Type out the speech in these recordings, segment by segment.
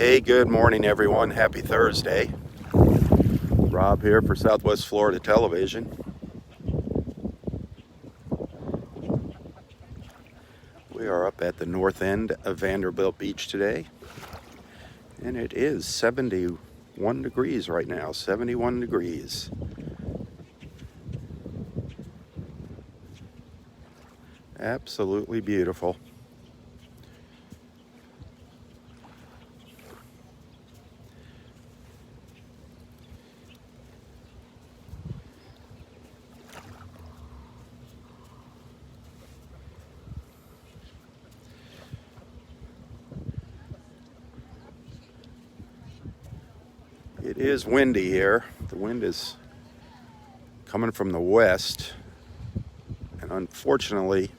Hey, good morning, everyone. Happy Thursday. Rob here for Southwest Florida Television. We are up at the north end of Vanderbilt Beach today, and it is 71 degrees right now. 71 degrees. Absolutely beautiful. It is windy here. The wind is coming from the west, and unfortunately,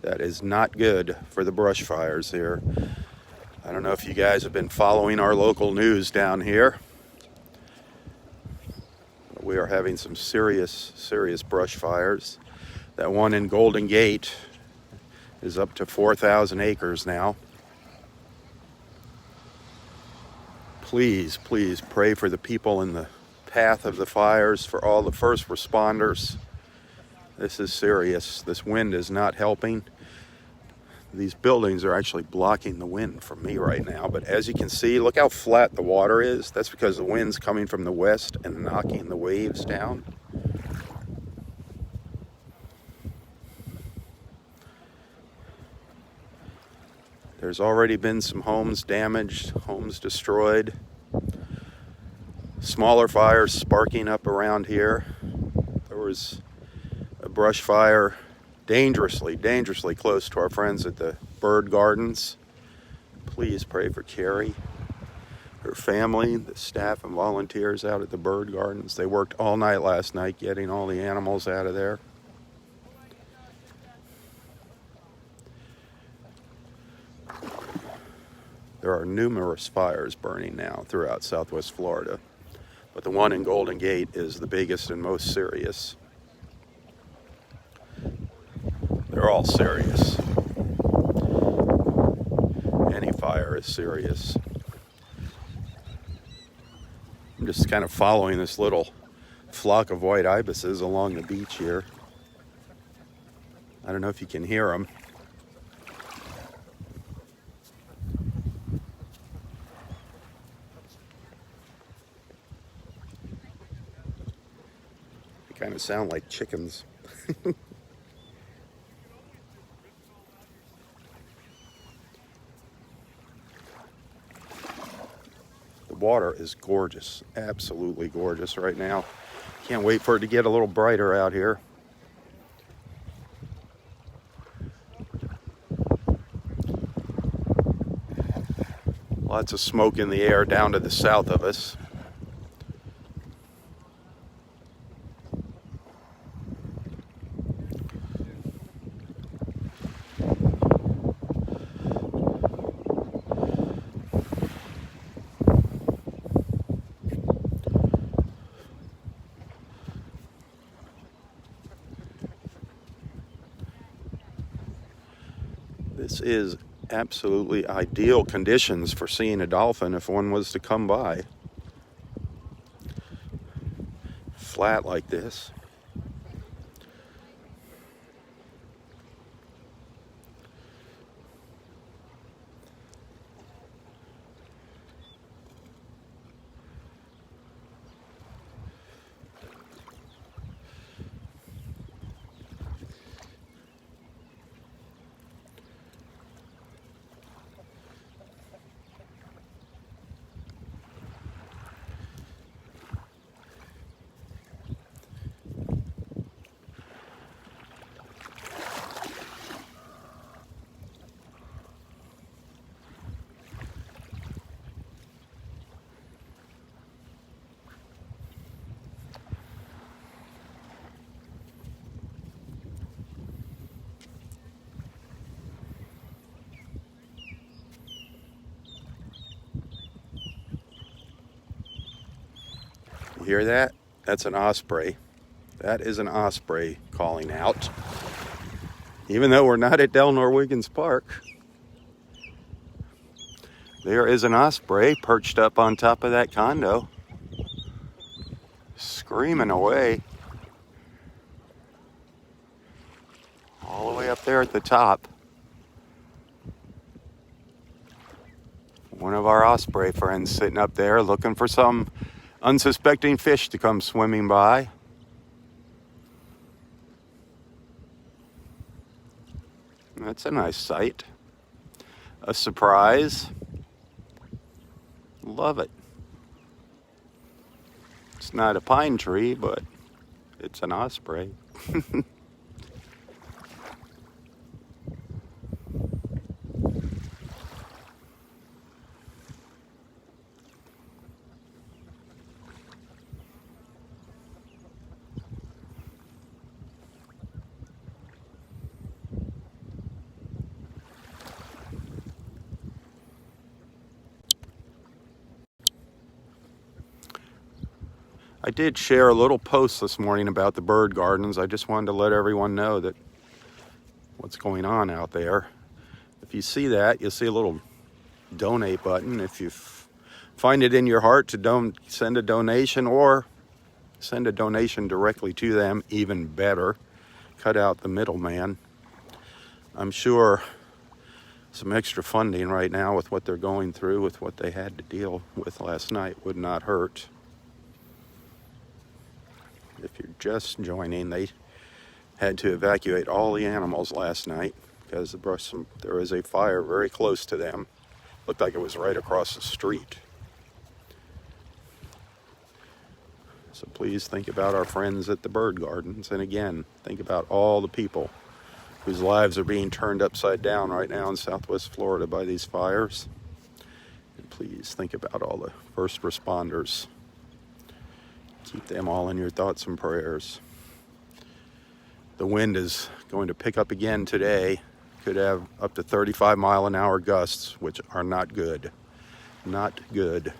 that is not good for the brush fires here. I don't know if you guys have been following our local news down here. We are having some serious brush fires. That one in Golden Gate is up to 4,000 acres now. Please pray for the people in the path of the fires, for all the first responders. This is serious. This wind is not helping. These buildings are actually blocking the wind from me right now. But as you can see, look how flat the water is. That's because the wind's coming from the west and knocking the waves down. There's already been some homes damaged, homes destroyed. Smaller fires sparking up around here. There was a brush fire dangerously close to our friends at the bird gardens. Please pray for Carrie, her family, the staff and volunteers out at the bird gardens. They worked all night last night getting all the animals out of there. There are numerous fires burning now throughout Southwest Florida, but the one in Golden Gate is the biggest and most serious. They're all serious. Any fire is serious. I'm just kind of following this little flock of white ibises along the beach here. I don't know if you can hear them. They kind of sound like chickens. The water is gorgeous, absolutely gorgeous right now. Can't wait for it to get a little brighter out here. Lots of smoke in the air down to the south of us. This is absolutely ideal conditions for seeing a dolphin if one was to come by. Flat like this. You hear that? That's an osprey. That is an osprey calling out. Even though we're not at Del Norwegians Park, There is an osprey perched up on top of that condo, screaming away. All the way up there at the top. One of our osprey friends sitting up there looking for some unsuspecting fish to come swimming by. That's a nice sight. A surprise. Love it. It's not a pine tree, but it's an osprey. I did share a little post this morning about the bird gardens. I just wanted to let everyone know that what's going on out there. If you see that, you'll see a little donate button. If you find it in your heart to send a donation, or send a donation directly to them, even better. Cut out the middleman. I'm sure some extra funding right now with what they're going through, with what they had to deal with last night, would not hurt. If you're just joining, they had to evacuate all the animals last night because there was a fire very close to them. Looked like it was right across the street. So please think about our friends at the bird gardens. And again, think about all the people whose lives are being turned upside down right now in Southwest Florida by these fires. And please think about all the first responders. Keep them all in your thoughts and prayers. The wind is going to pick up again today. Could have up to 35-mile-an-hour gusts, which are not good. Not good.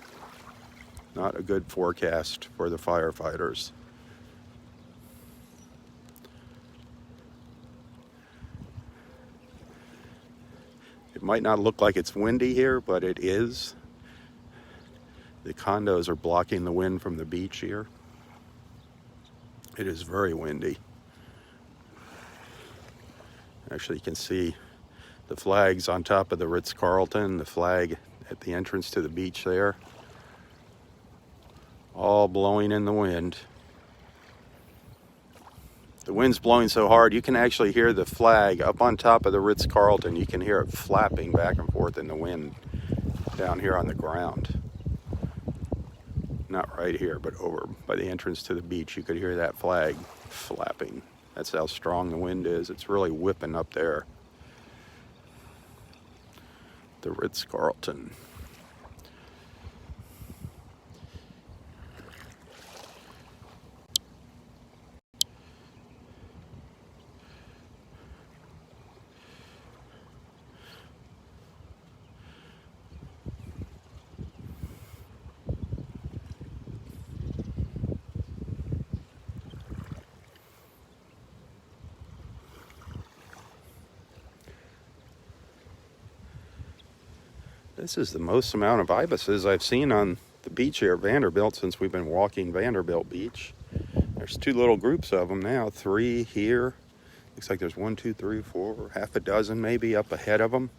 Not a good forecast for the firefighters. It might not look like it's windy here, but it is. The condos are blocking the wind from the beach here. It is very windy. Actually, you can see the flags on top of the Ritz-Carlton, the flag at the entrance to the beach there, all blowing in the wind. The wind's blowing so hard, you can actually hear the flag up on top of the Ritz-Carlton. You can hear it flapping back and forth in the wind down here on the ground. Not right here, but over by the entrance to the beach, you could hear that flag flapping. That's how strong the wind is. It's really whipping up there. The Ritz-Carlton. This is the most amount of ibises I've seen on the beach here at Vanderbilt since we've been walking Vanderbilt Beach. There's two little groups of them now, 3 here. Looks like there's 1, 2, 3, 4, half a dozen maybe up ahead of them.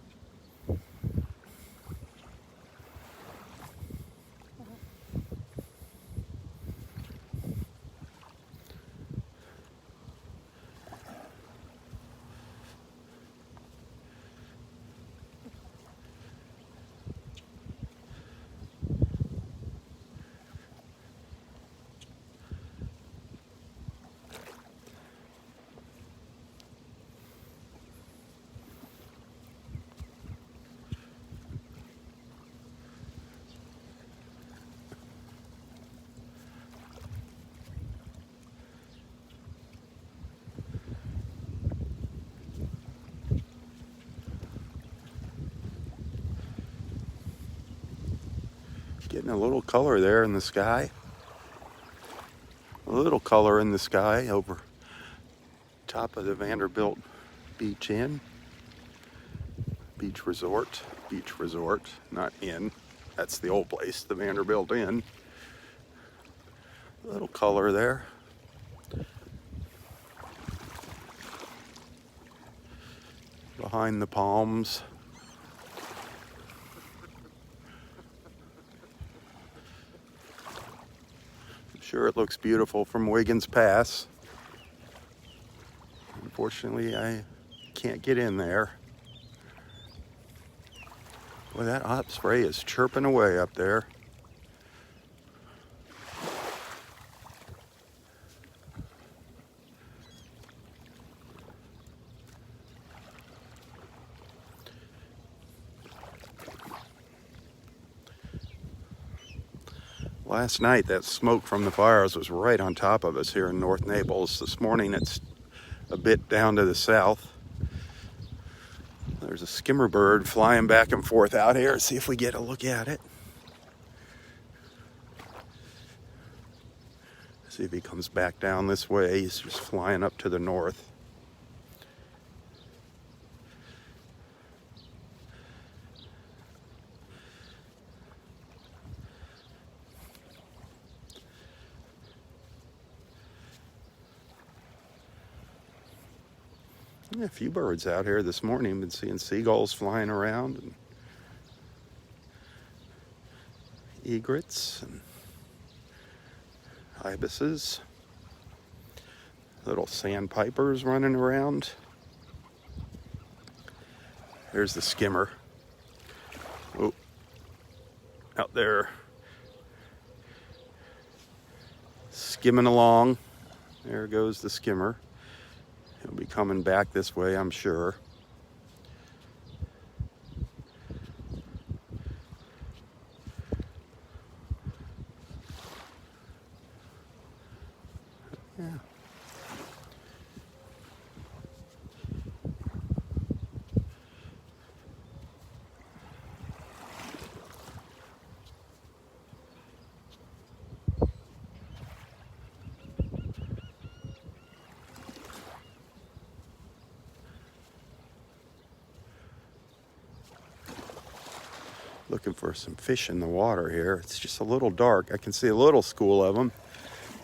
Getting a little color there in the sky. A little color in the sky over top of the Vanderbilt Beach Inn, beach resort. beach resort, not inn. That's the old place, the Vanderbilt Inn. A little color there. Behind the palms. I'm sure it looks beautiful from Wiggins Pass. Unfortunately, I can't get in there. Boy, that osprey is chirping away up there. Last night, that smoke from the fires was right on top of us here in North Naples. This morning, it's a bit down to the south. There's a skimmer bird flying back and forth out here. See if we get a look at it. See if he comes back down this way. He's just flying up to the north. Yeah, a few birds out here this morning. Been seeing seagulls flying around and egrets and ibises. Little sandpipers running around. There's the skimmer. Oh, out there skimming along. There goes the skimmer. He'll be coming back this way, I'm sure. Yeah. Looking for some fish in the water here. It's just a little dark. I can see a little school of them.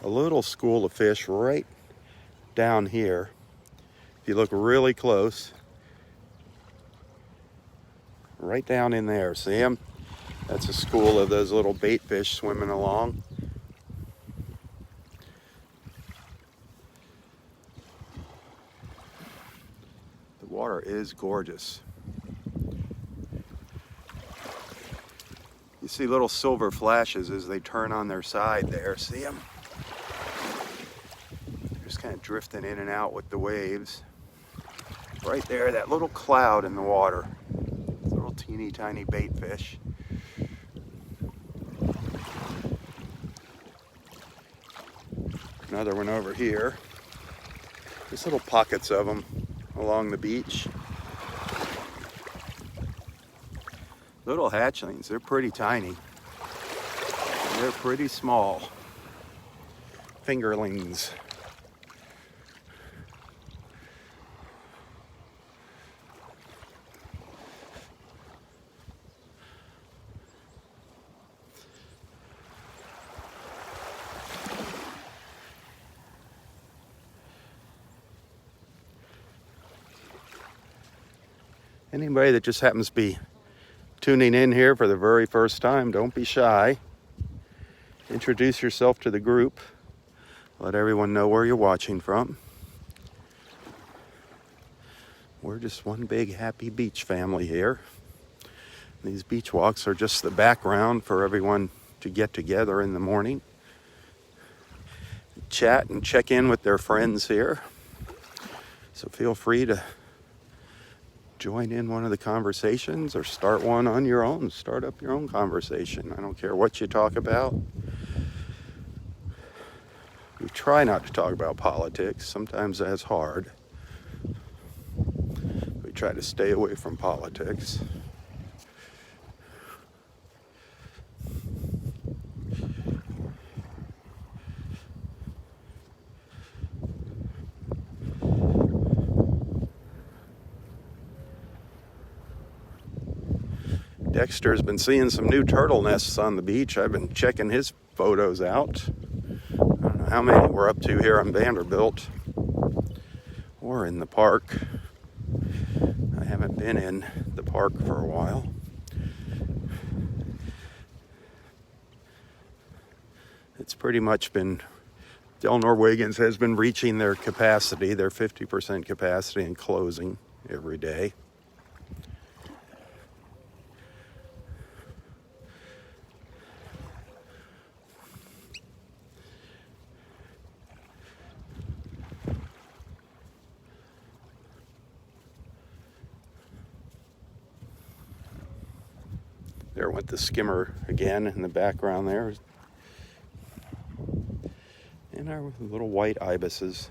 A little school of fish right down here. If you look really close, right down in there, see them? That's a school of those little bait fish swimming along. The water is gorgeous. You see little silver flashes as they turn on their side there. See them? They're just kind of drifting in and out with the waves. Right there, that little cloud in the water. Little teeny tiny bait fish. Another one over here. Just little pockets of them along the beach. Little hatchlings, they're pretty tiny. They're pretty small. Fingerlings. Anybody that just happens to be tuning in here for the very first time, don't be shy. Introduce yourself to the group. Let everyone know where you're watching from. We're just one big happy beach family here. These beach walks are just the background for everyone to get together in the morning, chat and check in with their friends here. So feel free to join in one of the conversations or start one on your own. Start up your own conversation. I don't care what you talk about. We try not to talk about politics. Sometimes that's hard. We try to stay away from politics. Dexter's been seeing some new turtle nests on the beach. I've been checking his photos out. I don't know how many we're up to here on Vanderbilt or in the park. I haven't been in the park for a while. It's pretty much been, Del Norwegians has been reaching their capacity, their 50% capacity, and closing every day. There went the skimmer again in the background there. And our little white ibises.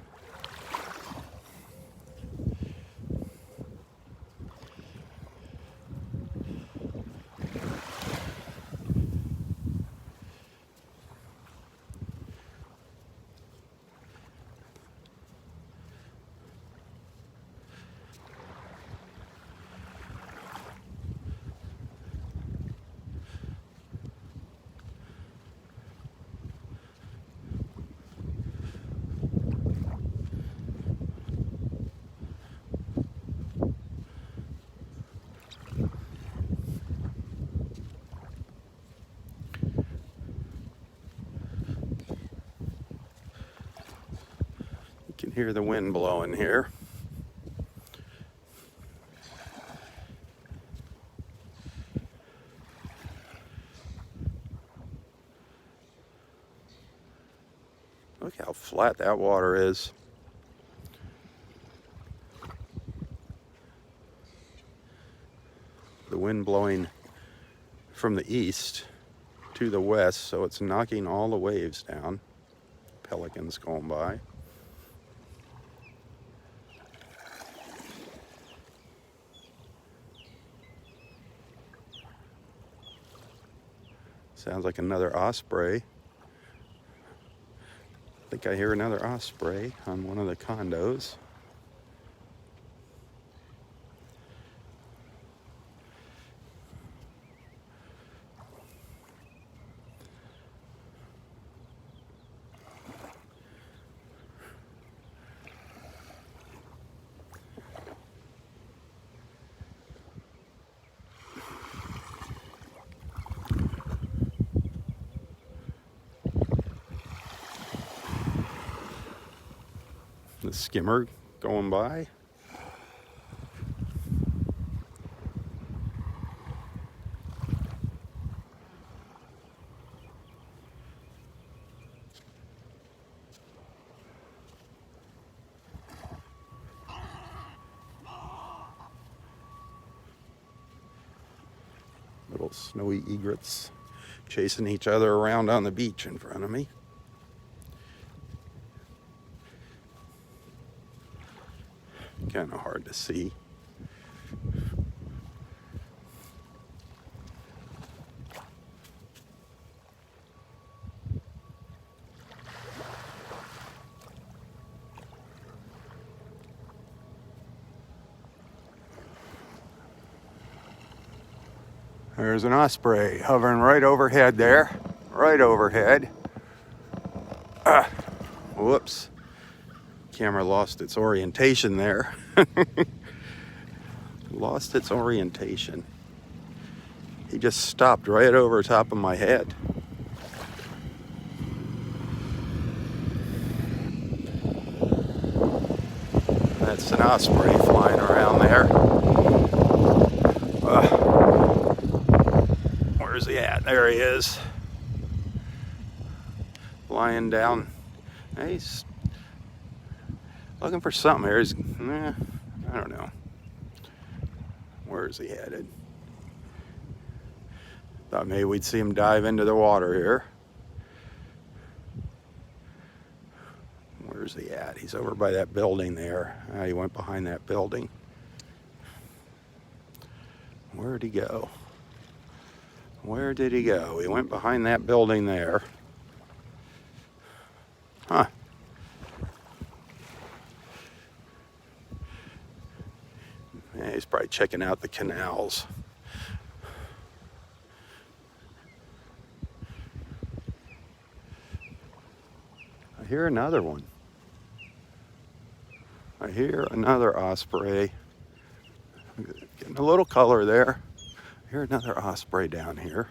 You can hear the wind blowing here. Look how flat that water is. The wind blowing from the east to the west, so it's knocking all the waves down. Pelicans going by. Sounds like another osprey. I think I hear another osprey on one of the condos. The skimmer going by. Little snowy egrets chasing each other around on the beach in front of me. Kind of hard to see. There's an osprey hovering right overhead there. Right overhead. Whoops. Camera lost its orientation there. Lost its orientation. He just stopped right over top of my head. That's an osprey flying around there. Where's he at? There he is. Flying down. He's looking for something here. I don't know. Where's he headed? Thought maybe we'd see him dive into the water here. Where's he at? He's over by that building there. He went behind that building. Where'd he go? Where did he go? He went behind that building there. Huh. Yeah, he's probably checking out the canals. I hear another one. I hear another osprey. Getting a little color there. I hear another osprey down here.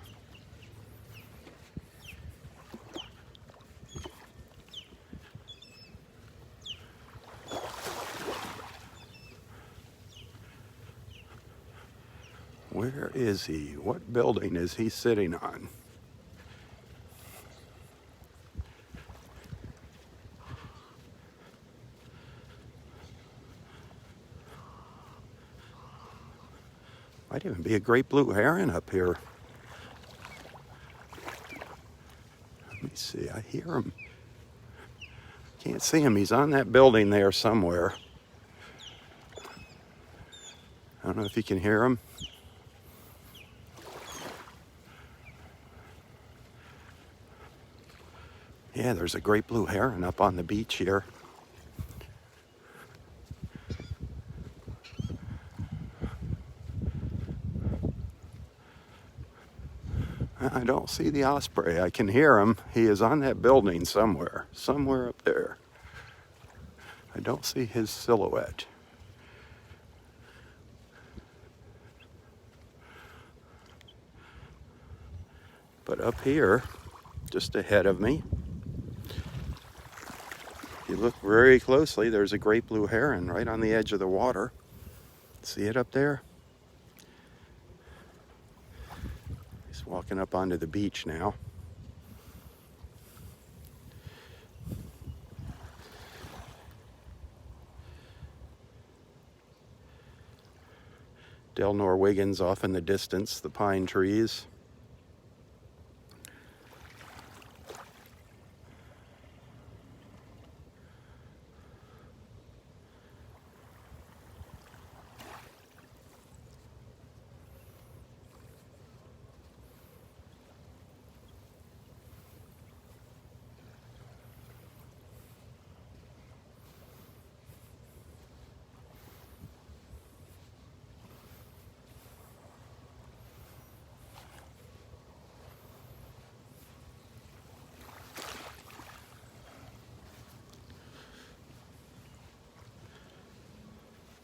Where is he? What building is he sitting on? Might even be a great blue heron up here. Let me see. I hear him. Can't see him. He's on that building there somewhere. I don't know if you can hear him. Yeah, there's a great blue heron up on the beach here. I don't see the osprey. I can hear him. He is on that building somewhere up there. I don't see his silhouette. But up here, just ahead of me, if you look very closely, there's a great blue heron right on the edge of the water. See it up there? He's walking up onto the beach now. Del Norwegians off in the distance, the pine trees.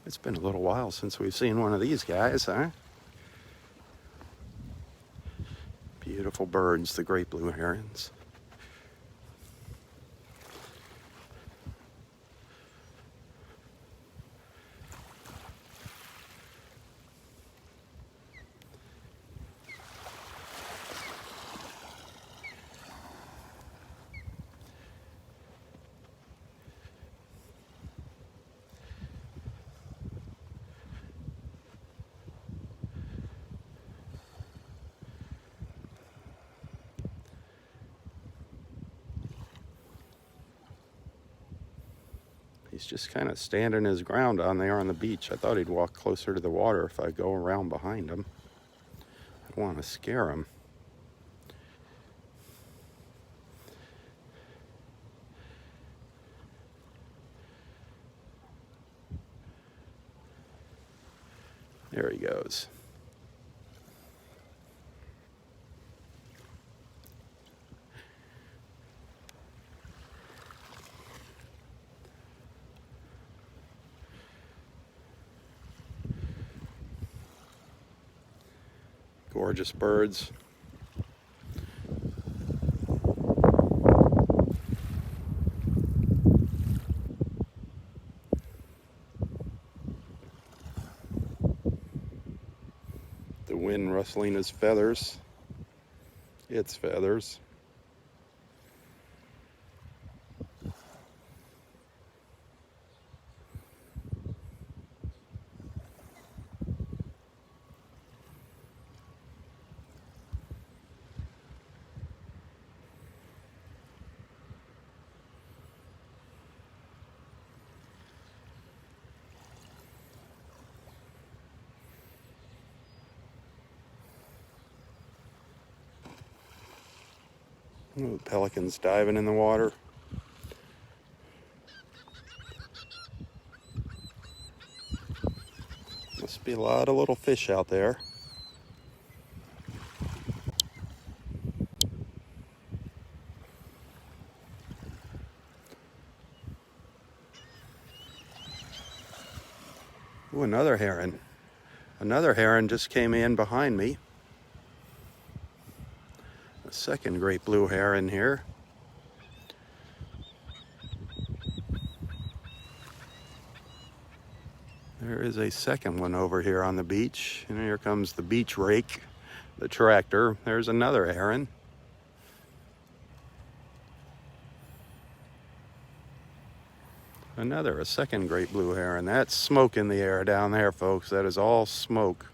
It's been a little while since we've seen one of these guys, huh? Beautiful birds, the great blue herons. He's just kind of standing his ground down there on the beach. I thought he'd walk closer to the water if I go around behind him. I don't want to scare him. There he goes. Gorgeous birds. The wind rustling his feathers. Its feathers. Oh, pelicans diving in the water. Must be a lot of little fish out there. another heron. Another heron just came in behind me. A second great blue heron here. There is a second one over here on the beach. And here comes the beach rake, the tractor. There's another heron. A second great blue heron. That's smoke in the air down there, folks. That is all smoke.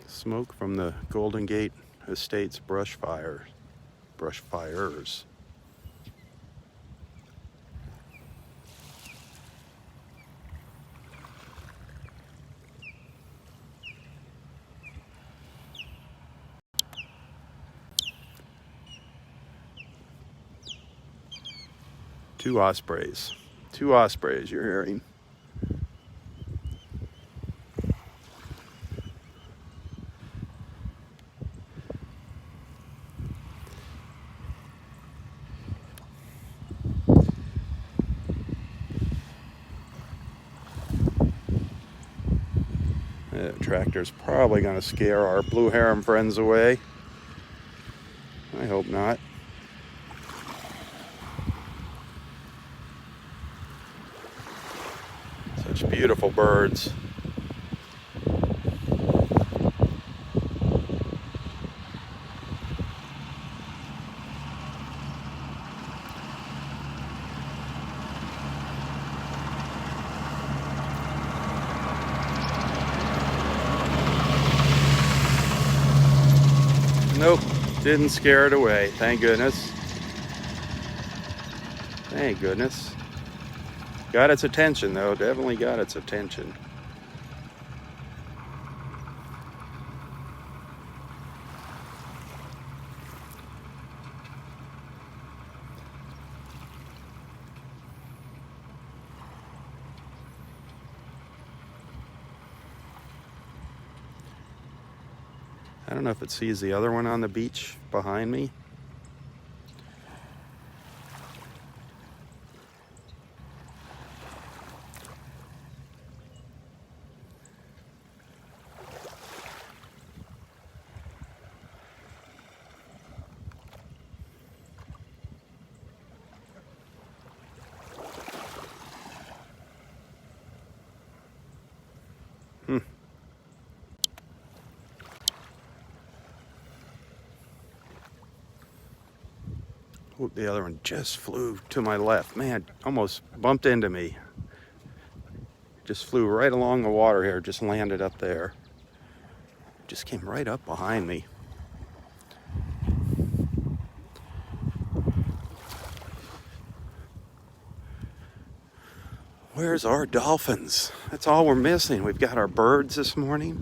Smoke from the Golden Gate Estates brush fires. Two ospreys you're hearing. The tractor's probably going to scare our blue heron friends away. I hope not. Such beautiful birds. Nope, didn't scare it away. Thank goodness. Thank goodness. Got its attention though, definitely got its attention. I don't know if it sees the other one on the beach behind me. Oh, the other one just flew to my left. Man, almost bumped into me. Just flew right along the water here, just landed up there. Just came right up behind me. Where's our dolphins? That's all we're missing. We've got our birds this morning.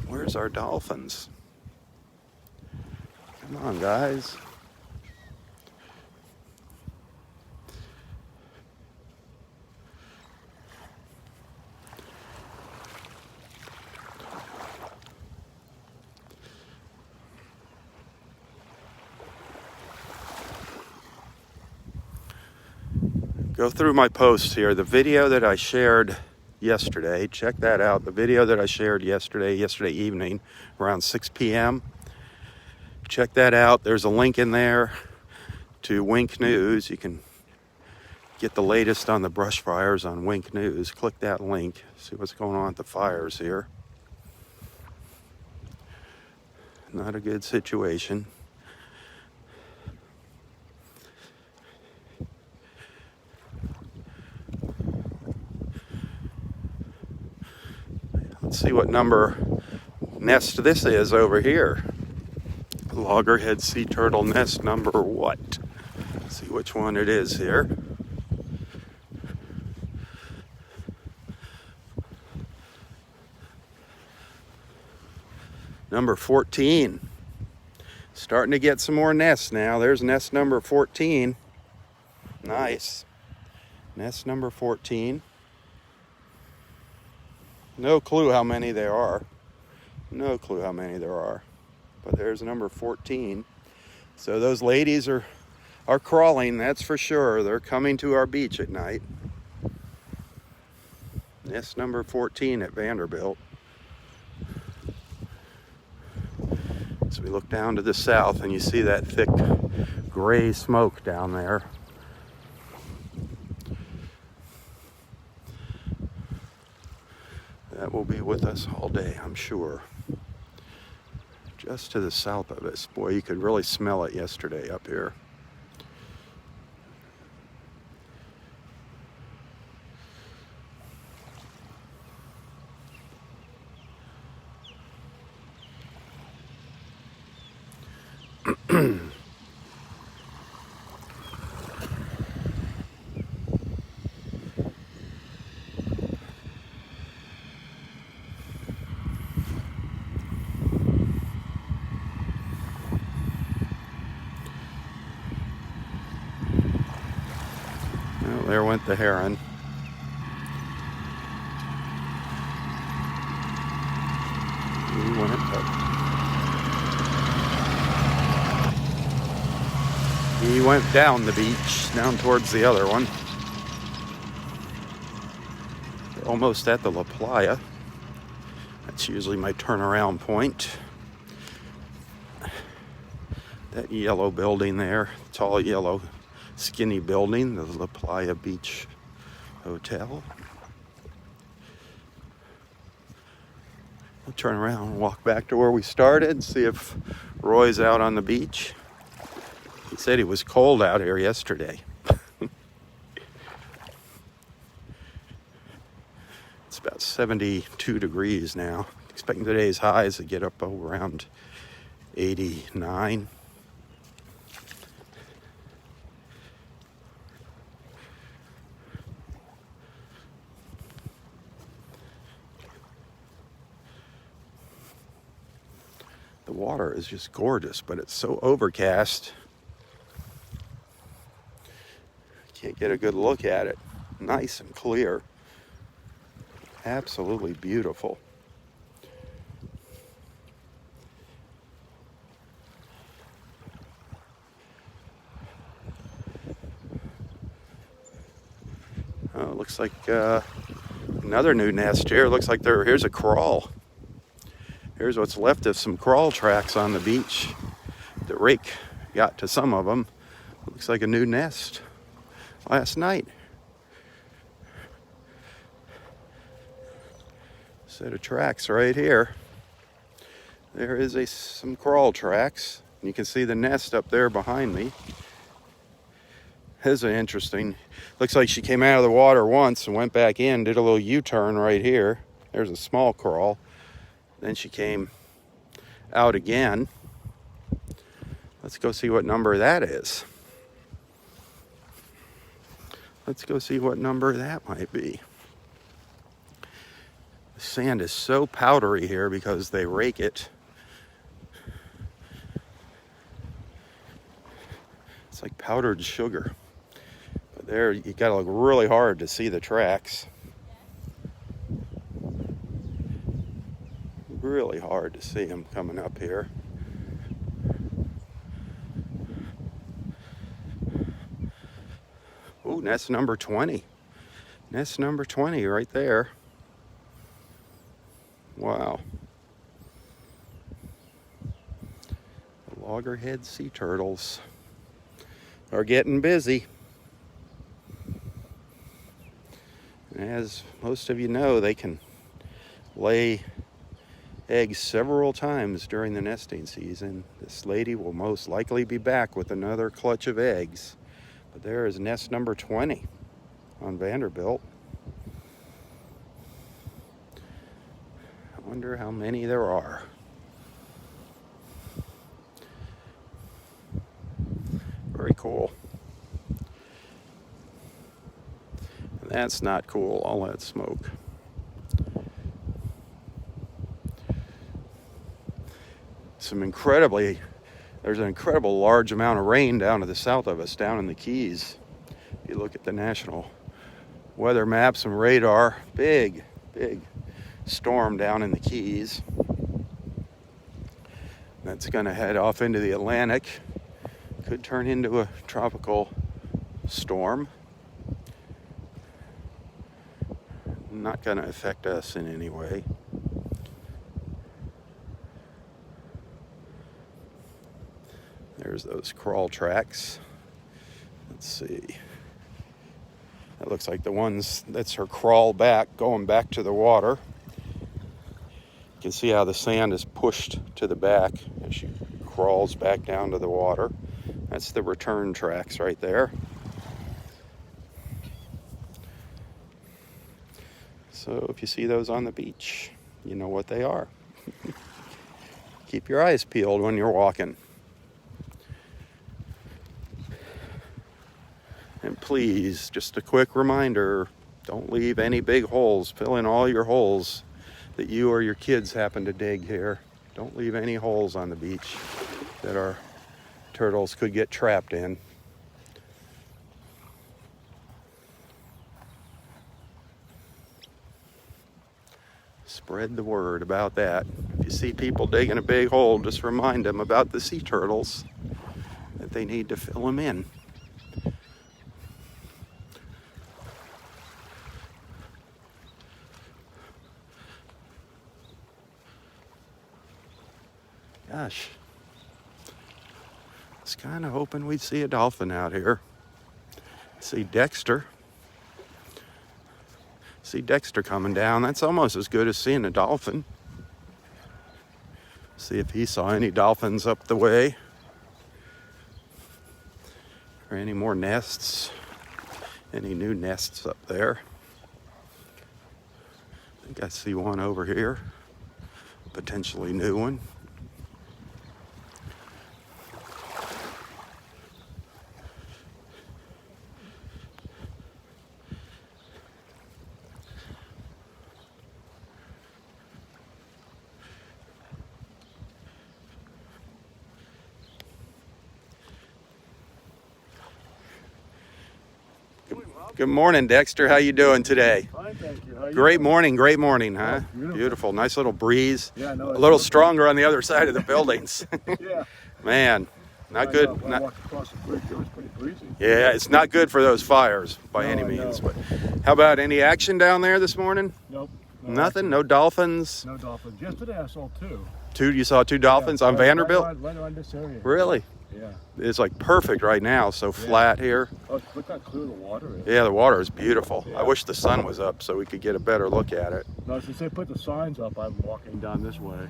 Where's our dolphins? Come on, guys. Go through my posts here. The video that I shared yesterday, check that out. The video that I shared yesterday evening around 6 p.m. Check that out. There's a link in there to Wink News. You can get the latest on the brush fires on Wink News. Click that link. See what's going on with the fires here. Not a good situation. Let's see what number nest this is over here. Loggerhead sea turtle nest number what? Let's see which one it is here. Number 14. Starting to get some more nests now. There's nest number 14. Nice. Nest number 14. No clue how many there are. No clue how many there are. But there's number 14. So those ladies are are crawling, that's for sure. They're coming to our beach at night. Nest number 14 at Vanderbilt. So we look down to the south and you see that thick gray smoke down there. That will be with us all day, I'm sure. Just to the south of us. Boy, you could really smell it yesterday up here. Well, there went the heron. He went up. He went down the beach, down towards the other one. We're almost at the La Playa. That's usually my turnaround point. That yellow building there, tall yellow skinny building, the La Playa Beach Hotel. We'll turn around and walk back to where we started, see if Roy's out on the beach. He said he was cold out here yesterday. It's about 72 degrees now. Expecting today's highs to get up around 89. The water is just gorgeous, but it's so overcast. Can't get a good look at it. Nice and clear. Absolutely beautiful. Oh, it looks like another new nest here. Looks like here's a crawl. Here's what's left of some crawl tracks on the beach. The rake got to some of them. Looks like a new nest last night. Set of tracks right here. There is some crawl tracks. You can see the nest up there behind me. This is interesting. Looks like she came out of the water once and went back in, did a little U-turn right here. There's a small crawl. Then she came out again. Let's go see what number that is. Let's go see what number that might be. The sand is so powdery here because they rake it. It's like powdered sugar. But there, you gotta look really hard to see the tracks. Really hard to see them coming up here. Ooh, nest number 20. Nest number 20 right there. Wow. The loggerhead sea turtles are getting busy. And as most of you know, they can lay eggs several times during the nesting season. This lady will most likely be back with another clutch of eggs. But there is nest number 20 on Vanderbilt. I wonder how many there are. Very cool. And that's not cool, all that smoke. There's an incredible large amount of rain down to the south of us, down in the Keys. If you look at the national weather maps and radar, big storm down in the Keys. That's going to head off into the Atlantic Could turn into a tropical storm. Not going to affect us in any way. There's those crawl tracks. Let's see. That looks like the ones, that's her crawl back, going back to the water. You can see how the sand is pushed to the back as she crawls back down to the water. That's the return tracks right there. So if you see those on the beach, you know what they are. Keep your eyes peeled when you're walking. And please, just a quick reminder, don't leave any big holes. Fill in all your holes that you or your kids happen to dig here. Don't leave any holes on the beach that our turtles could get trapped in. Spread the word about that. If you see people digging a big hole, just remind them about the sea turtles, that they need to fill them in. Gosh, I was kind of hoping we'd see a dolphin out here. See Dexter. See Dexter coming down. That's almost as good as seeing a dolphin. See if he saw any dolphins up the way. Or any more nests. Any new nests up there. I think I see one over here. Potentially new one. Good morning, Dexter. How you doing today? Fine, thank you. How you Great doing? morning, huh? Oh, beautiful. Beautiful. Nice little breeze. Yeah, no, a little stronger on the other side of the buildings. Yeah. Man, not good. When I walked across the bridge, it was pretty breezy. Yeah, it's not good for those fires by any I means. know. But how about any action down there this morning? Nope. Nothing? No dolphins? No dolphins. Yesterday I saw two. You saw two dolphins on Vanderbilt? Right around this area. Really? Yeah. It's like perfect right now, so flat here. Oh, look how clear the water is. Yeah, the water is beautiful. Yeah. I wish the sun was up so we could get a better look at it. No, since they put the signs up, I'm walking down this way.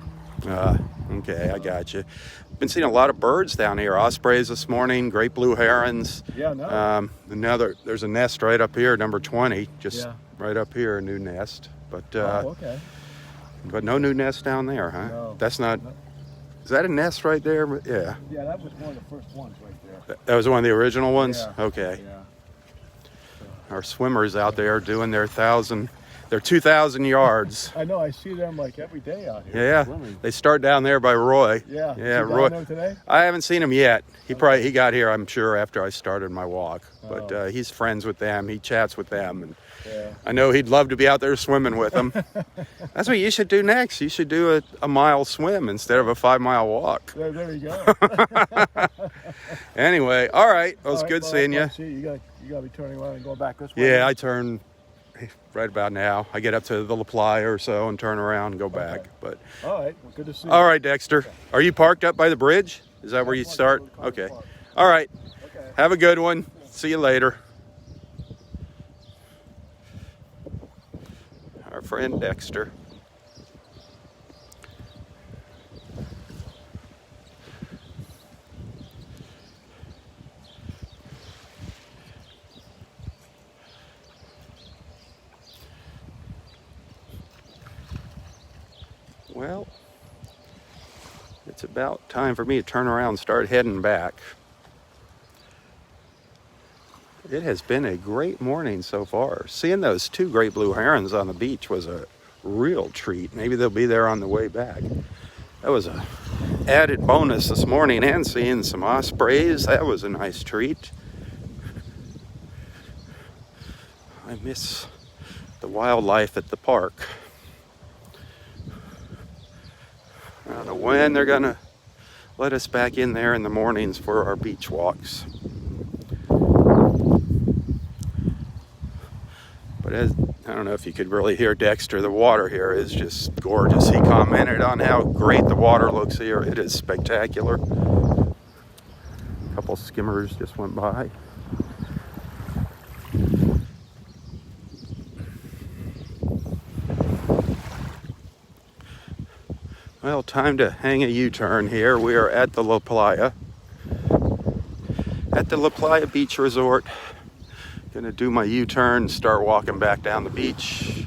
Okay, I got you. Been seeing a lot of birds down here. Ospreys this morning, great blue herons. Yeah, no. There's a nest right up here, number 20, just Yeah. right up here, a new nest. But Okay. but no new nest down there, huh? No. That's not. No. Is that a nest right there? Yeah. Yeah, that was one of the first ones right there. That was one of the original ones. Yeah. Okay. Yeah. Our swimmers out there doing their 2,000 yards. I know. I see them like every day out here. Yeah, Swimming. they start down there by Roy. Yeah. Yeah, You Roy. down there today? I haven't seen him yet. He got here, I'm sure, after I started my walk. But Oh. he's friends with them. He chats with them, and Yeah. I know he'd love to be out there swimming with them. That's what you should do next. You should do a mile swim instead of a 5-mile walk. There you go. Anyway, all right. Well, it's All right, good well, seeing you. See, you got to be turning around and going back this way. Yeah, I turn right about now. I get up to the La Playa or so and turn around and go back. Okay. But All right. Well, good to see you. all right, Dexter. Are you parked up by the bridge? Is that where you start? Okay. All right. Okay. Have a good one. See you later. Our friend Dexter. Well, it's about time for me to turn around and start heading back. It has been a great morning so far. Seeing those two great blue herons on the beach was a real treat. Maybe they'll be there on the way back. That was a added bonus this morning, and seeing some ospreys. That was a nice treat. I miss the wildlife at the park. I don't know when they're gonna let us back in there in the mornings for our beach walks. But I don't know if you could really hear Dexter, the water here is just gorgeous. He commented on how great the water looks here. It is spectacular. A couple skimmers just went by. Well, time to hang a U-turn here. We are at the La Playa. At the La Playa Beach Resort. Gonna do my U-turn, start walking back down the beach.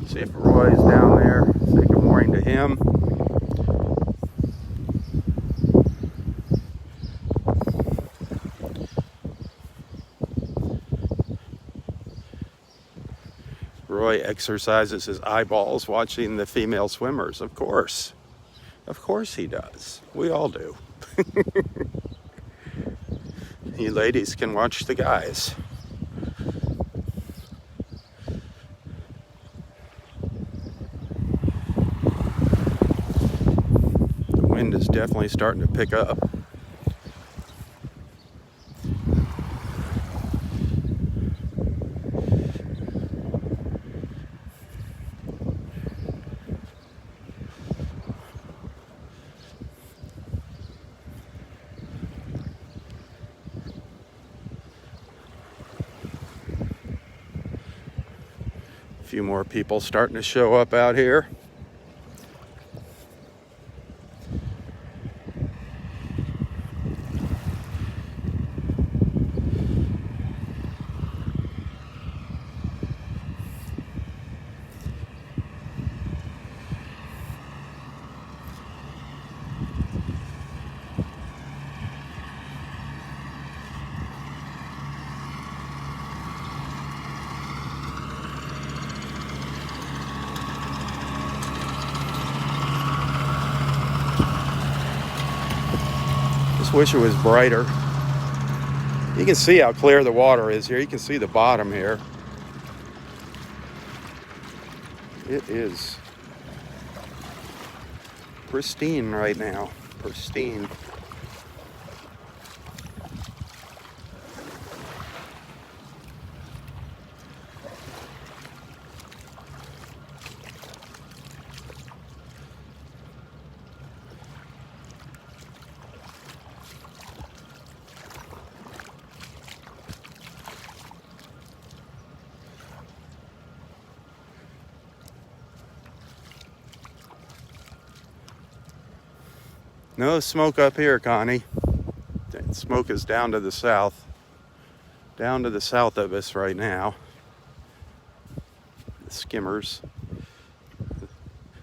See if Roy's down there. Say good morning to him. Roy exercises his eyeballs watching the female swimmers, of course. Of course he does. We all do. You ladies can watch the guys. The wind is definitely starting to pick up. A few more people starting to show up out here. Wish it was brighter. You can see how clear the water is here. You can see the bottom here. It is pristine right now. Pristine. No smoke up here, Connie. Smoke is down to the south. Down to the south of us right now. The skimmers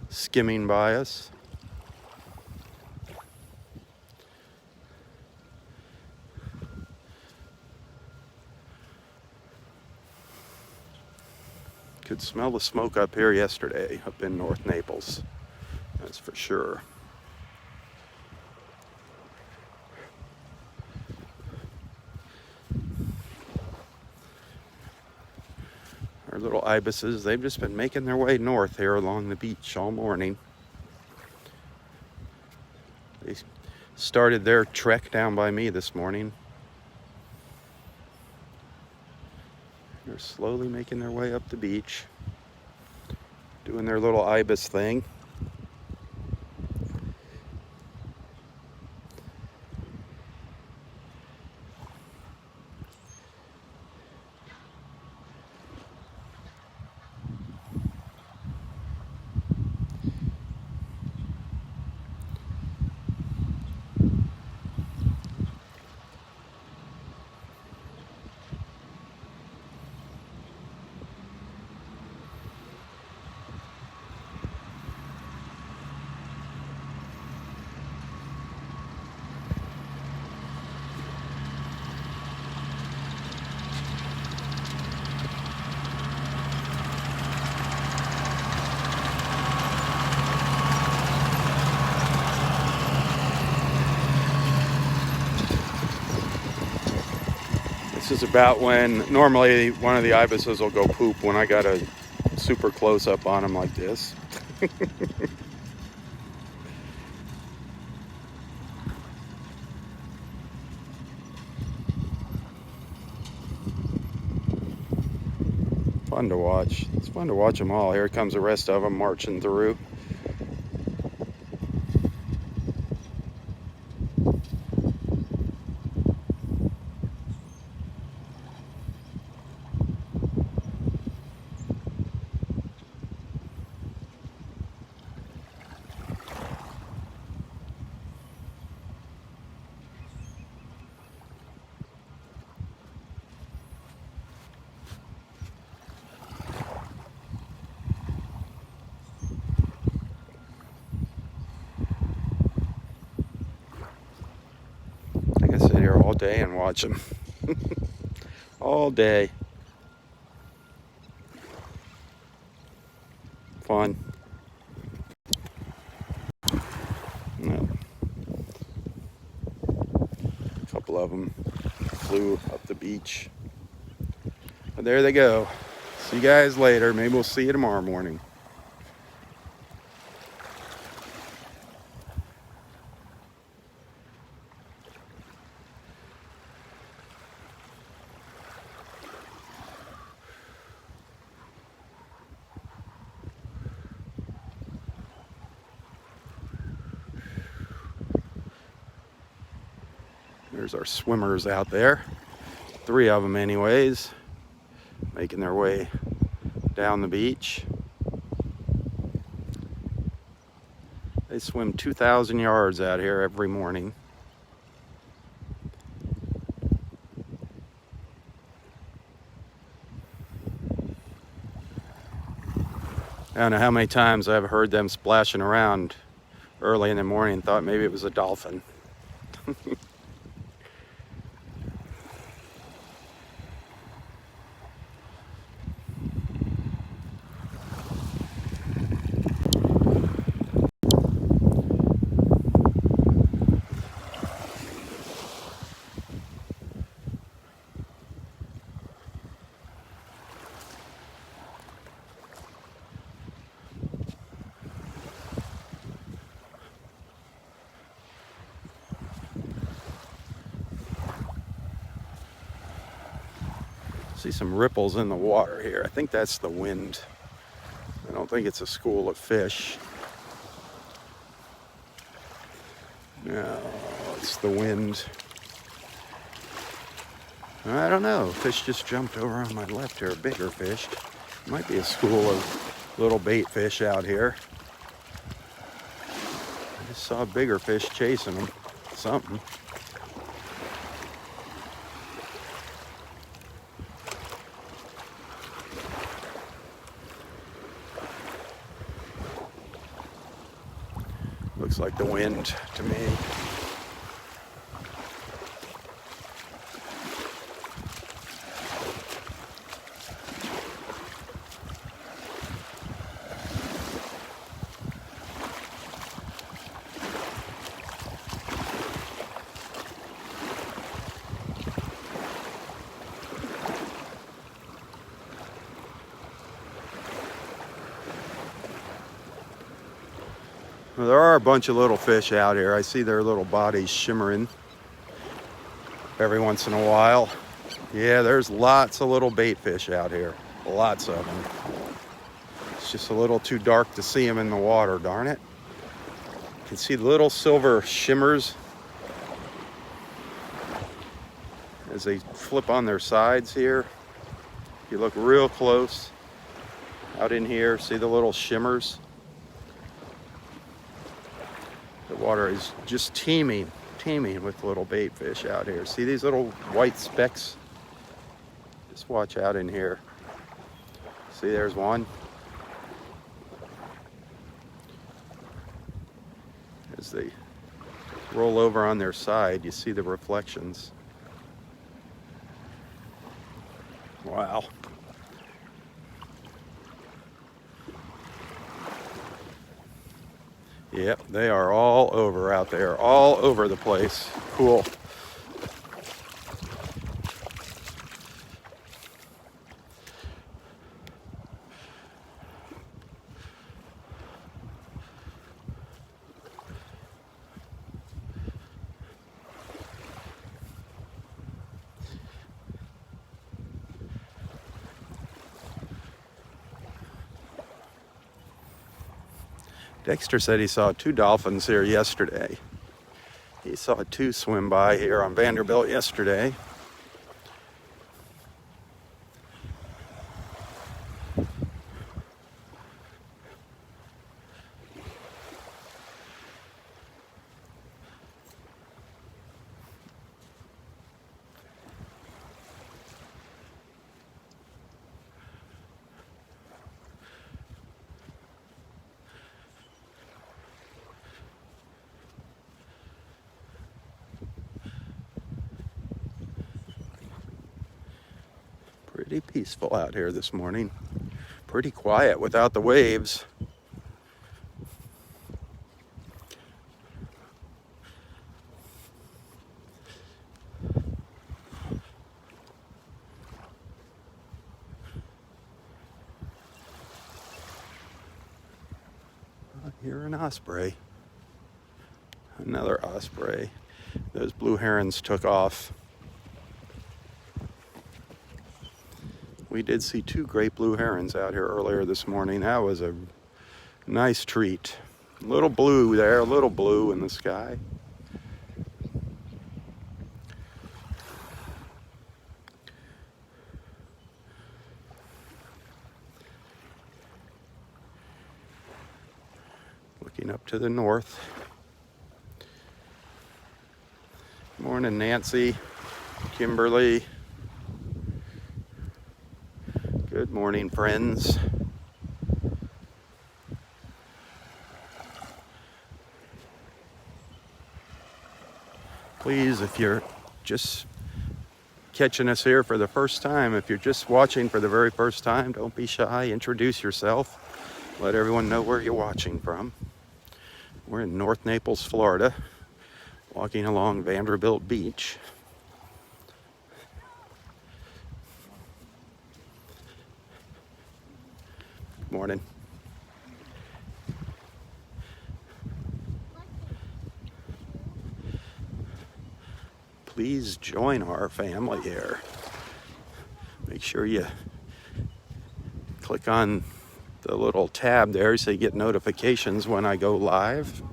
skimming by us. Could smell the smoke up here yesterday, up in North Naples. That's for sure. Our little ibises, they've just been making their way north here along the beach all morning. They started their trek down by me this morning. They're slowly making their way up the beach, doing their little ibis thing. This is about when normally one of the ibises will go poop when I got a super close up on him like this. Fun to watch. It's fun to watch them all. Here comes the rest of them marching through. I can sit here all day and watch them. All day. Fun. No. A couple of them flew up the beach. But there they go. See you guys later. Maybe we'll see you tomorrow morning. There's our swimmers out there. 3 of them anyways, making their way down the beach. They swim 2,000 yards out here every morning. I don't know how many times I've heard them splashing around early in the morning and thought maybe it was a dolphin. See some ripples in the water here. I think that's the wind. I don't think it's a school of fish. No, it's the wind. I don't know. Fish just jumped over on my left here. A bigger fish. Might be a school of little bait fish out here. I just saw a bigger fish chasing them. Something. Looks like the wind to me. Well, there are a bunch of little fish out here. I see their little bodies shimmering every once in a while. Yeah, there's lots of little bait fish out here. Lots of them. It's just a little too dark to see them in the water, darn it. You can see little silver shimmers as they flip on their sides here. If you look real close out in here, see the little shimmers? The water is just teeming with little bait fish out here. See these little white specks? Just watch out in here. See, there's one. As they roll over on their side, you see the reflections. Wow. Yep, they are all over out there, all over the place. Cool. Dexter said he saw 2 dolphins here yesterday. He saw 2 swim by here on Vanderbilt yesterday. Pretty peaceful out here this morning. Pretty quiet without the waves. Here an osprey. Another osprey. Those blue herons took off. We did see 2 great blue herons out here earlier this morning. That was a nice treat. A little blue there, a little blue in the sky. Looking up to the north. Morning, Nancy, Kimberly. Good morning, friends. Please, if you're just catching us here for the first time, if you're just watching for the very first time, don't be shy. Introduce yourself. Let everyone know where you're watching from. We're in North Naples, Florida, walking along Vanderbilt Beach. Morning. Please join our family here. Make sure you click on the little tab there so you get notifications when I go live.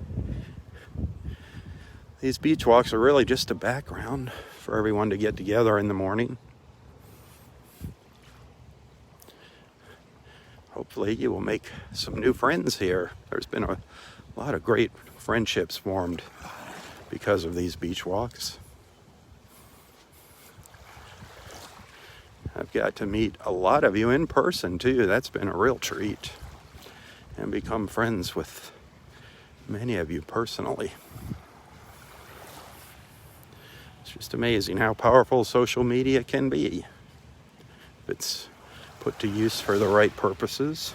These beach walks are really just a background for everyone to get together in the morning. Hopefully you will make some new friends here. There's been a lot of great friendships formed because of these beach walks. I've got to meet a lot of you in person too. That's been a real treat. And become friends with many of you personally. It's just amazing how powerful social media can be if it's put to use for the right purposes.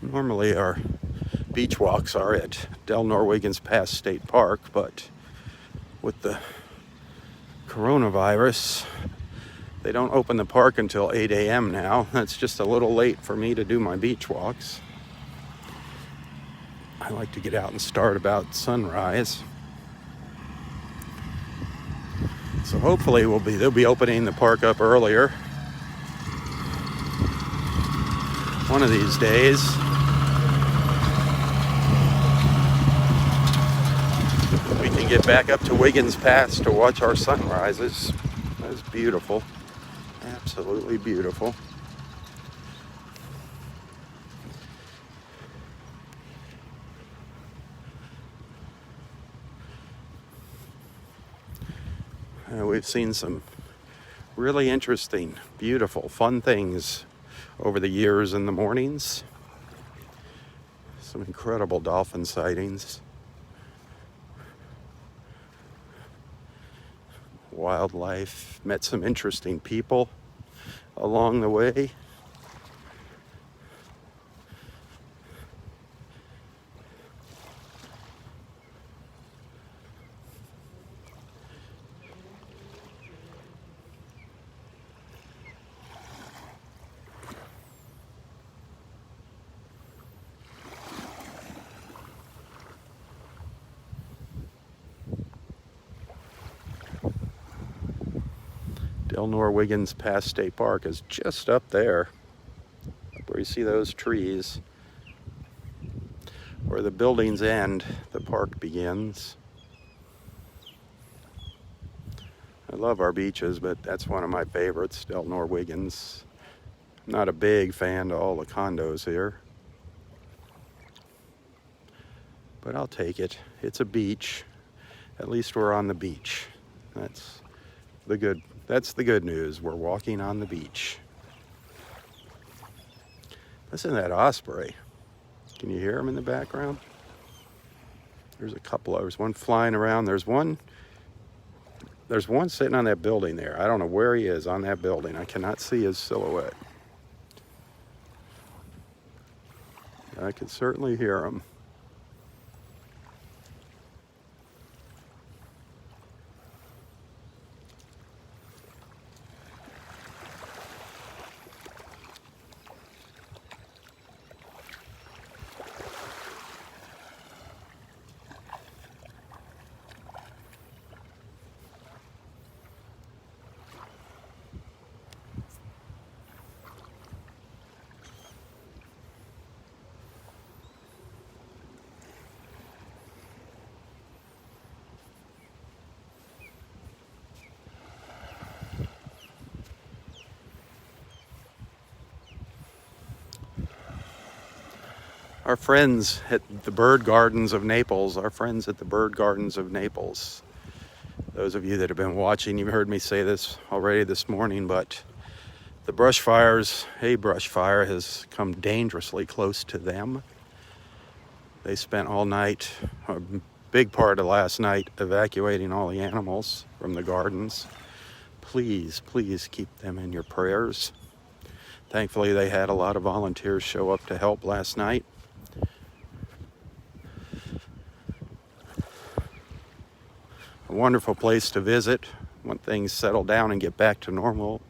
Normally our beach walks are at Del Norwegians Pass State Park, but with the coronavirus, they don't open the park until 8 a.m. now. That's just a little late for me to do my beach walks. I like to get out and start about sunrise. So hopefully they'll be opening the park up earlier one of these days. We can get back up to Wiggins Pass to watch our sunrises. That's beautiful. Absolutely beautiful. We've seen some really interesting, beautiful, fun things over the years in the mornings. Some incredible dolphin sightings. Wildlife. Met some interesting people along the way. Elnor Wiggins Pass State Park is just up there, up where you see those trees. Where the buildings end, the park begins. I love our beaches, but that's one of my favorites, Elnor Wiggins. I'm not a big fan of all the condos here, but I'll take it. It's a beach. At least we're on the beach. That's the good news. We're walking on the beach. Listen to that osprey. Can you hear him in the background? There's a couple. There's one flying around. There's one sitting on that building there. I don't know where he is on that building. I cannot see his silhouette. I can certainly hear him. Our friends at the Bird Gardens of Naples, Those of you that have been watching, you've heard me say this already this morning, but the brush fires, a brush fire has come dangerously close to them. They spent all night, a big part of last night, evacuating all the animals from the gardens. Please, please keep them in your prayers. Thankfully, they had a lot of volunteers show up to help last night. A wonderful place to visit when things settle down and get back to normal.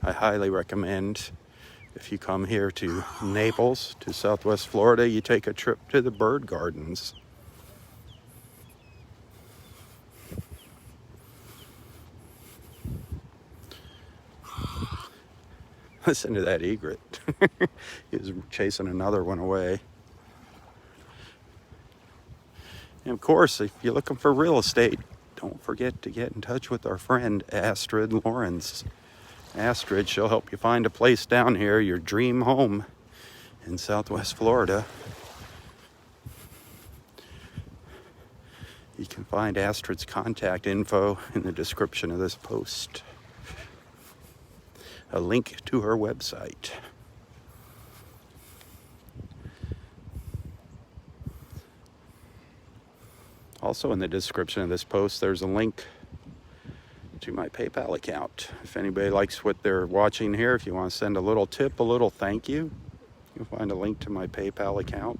I highly recommend, if you come here to Naples, to Southwest Florida, you take a trip to the Bird Gardens. Listen to that egret. He was chasing another one away. And of course, if you're looking for real estate, don't forget to get in touch with our friend Astrid Lawrence. Astrid, she'll help you find a place down here, your dream home in Southwest Florida. You can find Astrid's contact info in the description of this post. A link to her website. Also in the description of this post, there's a link to my PayPal account. If anybody likes what they're watching here, if you want to send a little tip, a little thank you, you'll find a link to my PayPal account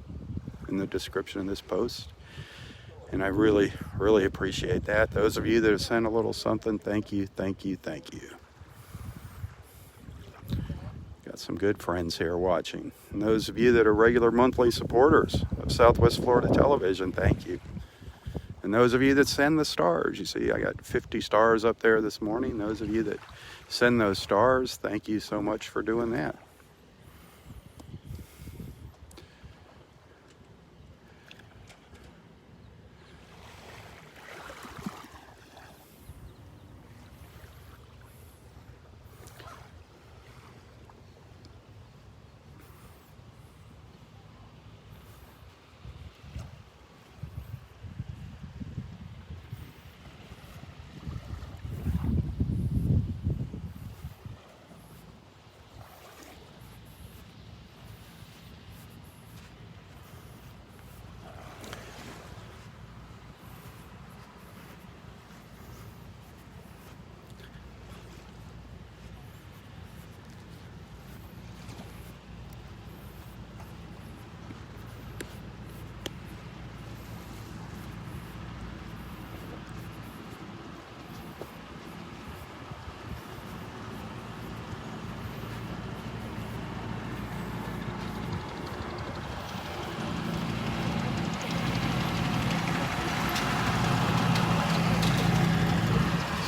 in the description of this post. And I really, really appreciate that. Those of you that have sent a little something, thank you, thank you, thank you. Got some good friends here watching. And those of you that are regular monthly supporters of Southwest Florida Television, thank you. And those of you that send the stars, you see I got 50 stars up there this morning. Those of you that send those stars, thank you so much for doing that.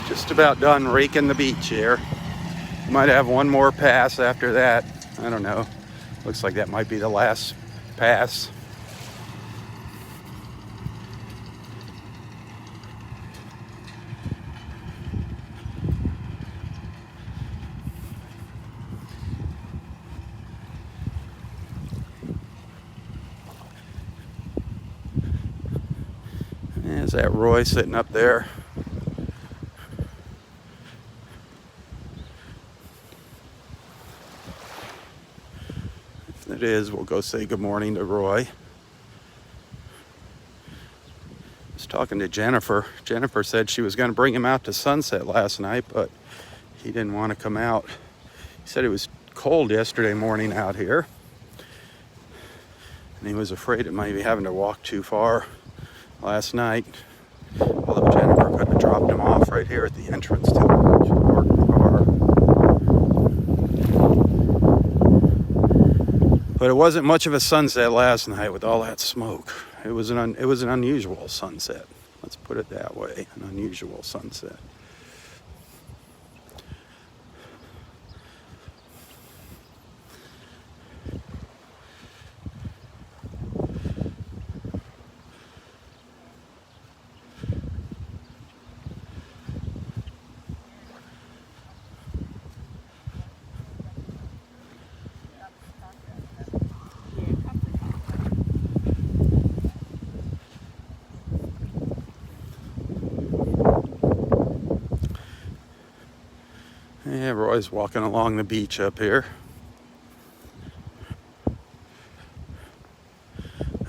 Just about done raking the beach here. Might have one more pass after that. I don't know. Looks like that might be the last pass. There's that Roy sitting up there. If it is, we'll go say good morning to Roy. I was talking to Jennifer. Jennifer said she was going to bring him out to Sunset last night, but he didn't want to come out. He said it was cold yesterday morning out here, and he was afraid it might be having to walk too far last night. Although Jennifer could have dropped him off right here at the entrance to the car. But it wasn't much of a sunset last night with all that smoke. It was an unusual sunset. Let's put it that way, an unusual sunset. Yeah, Roy's walking along the beach up here.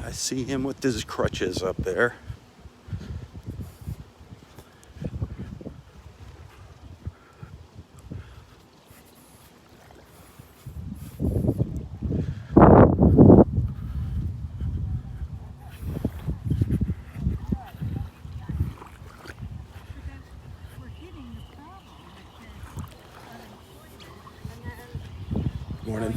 I see him with his crutches up there. Morning.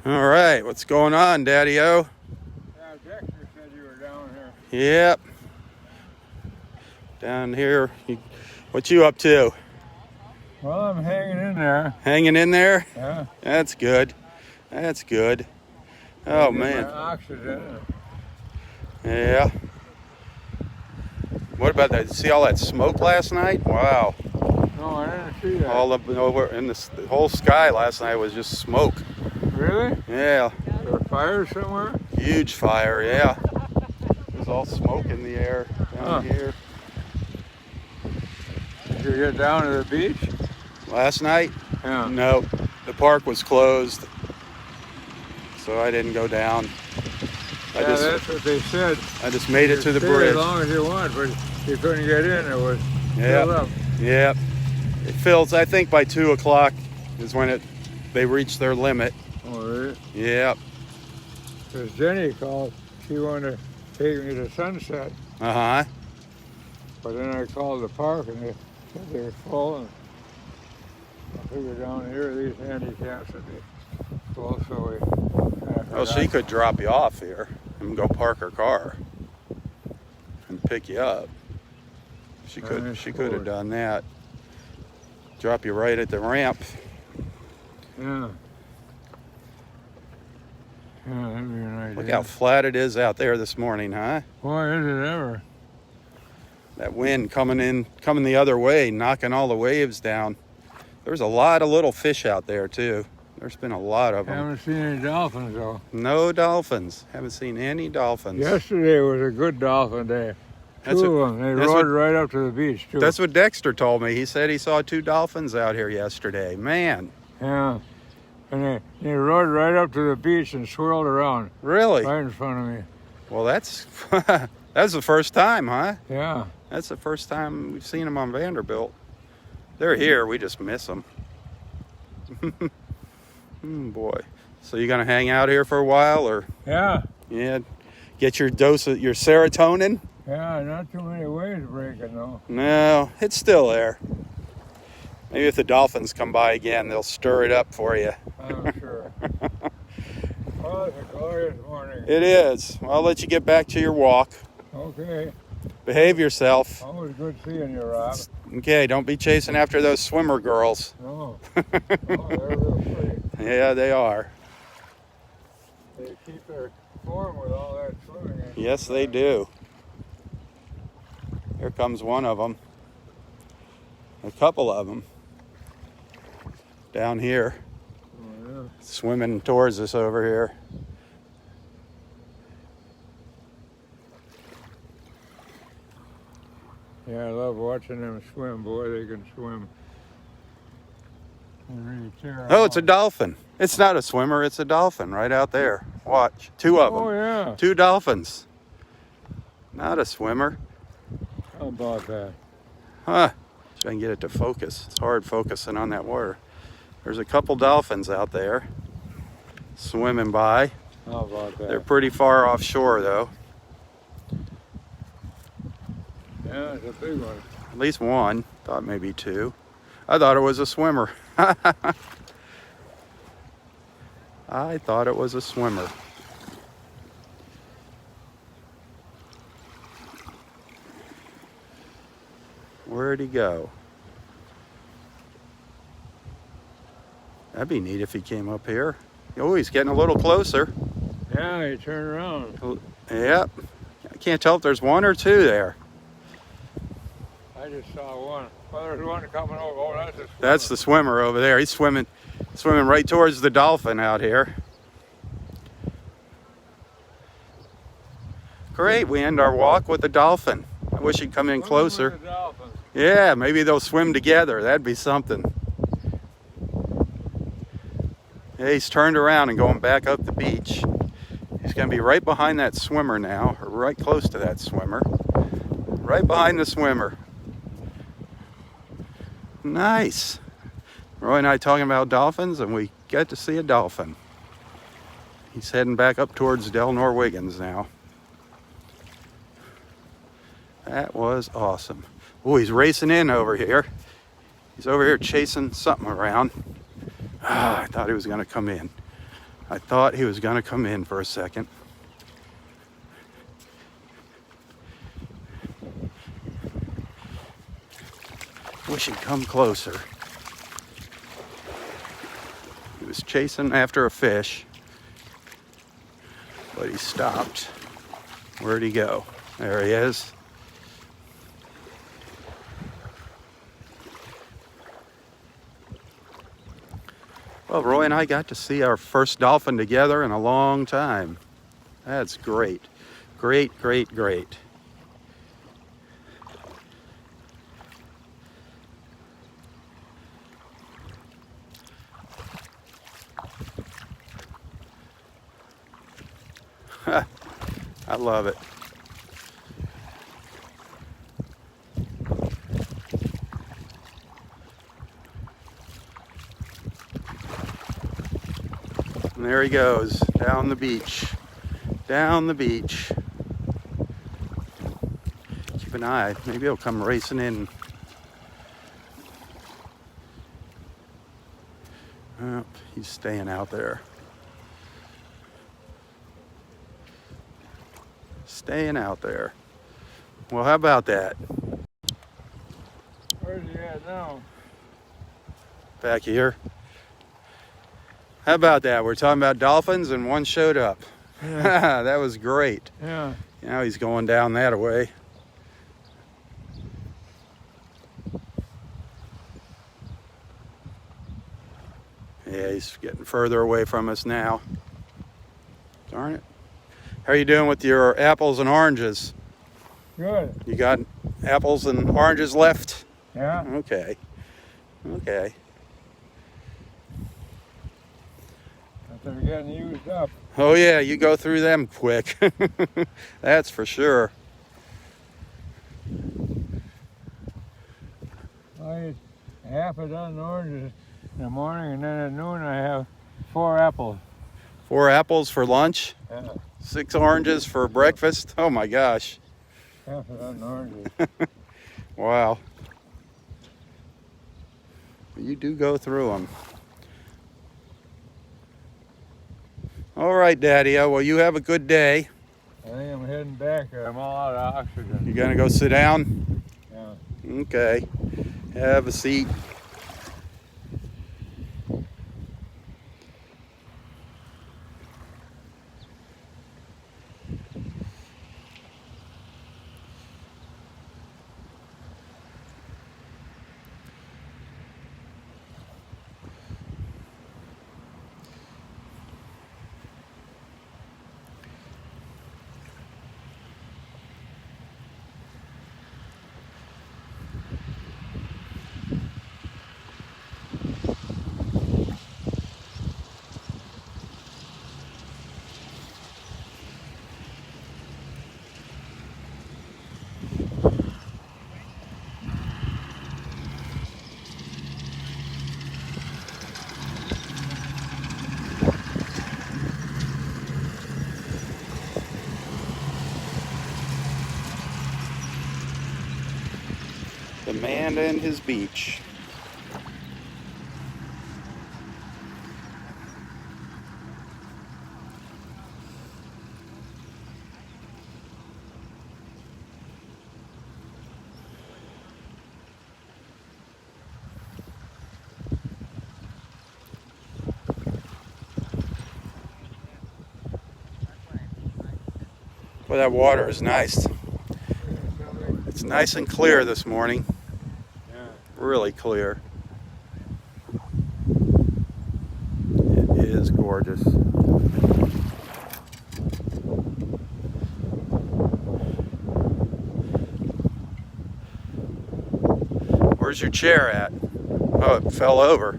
All right, what's going on, Daddy-O? Yeah, Dexter said you were down here. Yep. Down here. What you up to? Well, I'm hanging in there. Hanging in there? Yeah. That's good. That's good. Oh, man. My oxygen. Yeah. What about that? See all that smoke last night? Wow. No, I didn't see that. All up over in the whole sky last night was just smoke. Really? Yeah. Is there a fire somewhere? Huge fire, yeah. There's all smoke in the air down here. Did you get down to the beach? Last night? Yeah. No. The park was closed, so I didn't go down. That's what they said. I just made it to the stay bridge. As long as you want, but you couldn't get in. It was filled up. Yep. It fills. I think by 2 o'clock is when they reach their limit. Oh, really? Yep. Because Jenny called. She wanted to take me to Sunset. Uh-huh. But then I called the park and they said they were full. And I figured down here these handicaps would be full, so we... Well, she could drop you off here and go park her car and pick you up. She could have done that. Drop you right at the ramp. Yeah. Yeah, that'd be an idea. Look how flat it is out there this morning, huh? Boy, is it ever. That wind coming the other way, knocking all the waves down. There's a lot of little fish out there, too. There's been a lot of them. Haven't seen any dolphins, though. No dolphins. Haven't seen any dolphins. Yesterday was a good dolphin day. Two of them. They rode right up to the beach, too. That's what Dexter told me. He said he saw 2 dolphins out here yesterday. Man. Yeah. And they rode right up to the beach and swirled around. Really? Right in front of me. Well, that's the first time, huh? Yeah. That's the first time we've seen them on Vanderbilt. They're here, we just miss them. Boy. So you gonna hang out here for a while, or? Yeah. Yeah. Get your dose of your serotonin? Yeah, not too many waves breaking though. No, it's still there. Maybe if the dolphins come by again, they'll stir it up for you. I'm sure. Well, it's a glorious morning. It is. Well, I'll let you get back to your walk. Okay. Behave yourself. Always good seeing you, Rob. Okay, don't be chasing after those swimmer girls. No. Oh, they're real pretty. Yeah, they are. They keep their form with all that swimming. Yes, they do. Here comes one of them. A couple of them. Down here. Oh, yeah. Swimming towards us over here. Yeah, I love watching them swim. Boy, they can swim. They really tear Oh, it's a off. dolphin. It's not a swimmer, it's a dolphin right out there. Watch. Two of them. Oh, yeah. Two dolphins. Not a swimmer. How about that? Huh. See if I can get it to focus. It's hard focusing on that water. There's a couple dolphins out there swimming by. How about that? They're pretty far offshore though. Yeah, it's a big one. At least one. Thought maybe two. I thought it was a swimmer. I thought it was a swimmer. Where'd he go? That'd be neat if he came up here. Oh, he's getting a little closer. Yeah, he turned around. Yep. I can't tell if there's one or two there. I just saw one. Well, there's one coming over. Oh, that's a swimmer. That's the swimmer over there. He's swimming right towards the dolphin out here. Great, we end our walk with the dolphin. I wish he'd come in Swimming closer. with the dolphins. Yeah, maybe they'll swim together. That'd be something. Yeah, he's turned around and going back up the beach. He's going to be right behind that swimmer now, or right close to that swimmer. Right behind the swimmer. Nice. Roy and I talking about dolphins, and we get to see a dolphin. He's heading back up towards Del Norwiggins now. That was awesome. Oh, he's racing in over here. He's over here chasing something around. I thought he was going to come in. I thought he was going to come in for a second. Wish he'd come closer. He was chasing after a fish, but he stopped. Where'd he go? There he is. Well, Roy and I got to see our first dolphin together in a long time. That's great. Great, great, great. I love it. And there he goes, down the beach. Down the beach. Keep an eye, maybe he'll come racing in. Oh, he's staying out there. Staying out there. Well, how about that? Where's he at now? Back here. How about that? We're talking about dolphins and one showed up. Yeah. That was great. Yeah. Now he's going down that way. Yeah, he's getting further away from us now. Darn it. How are you doing with your apples and oranges? Good. You got apples and oranges left? Yeah. Okay. Okay. But they're getting used up. Oh yeah, you go through them quick. That's for sure. half a dozen oranges in the morning, and then at noon I have 4 apples. 4 apples for lunch, Yeah, 6 oranges for breakfast. Oh my gosh. half a dozen oranges. Wow. You do go through them. All right, Daddy-O. Well, you have a good day. I think I'm heading back. I'm all out of oxygen. You gonna go sit down? Yeah. Okay. Have a seat. The man and his beach. Well, that water is nice. It's nice and clear this morning. Yeah. Really clear. It is gorgeous. Where's your chair at? Oh, it fell over.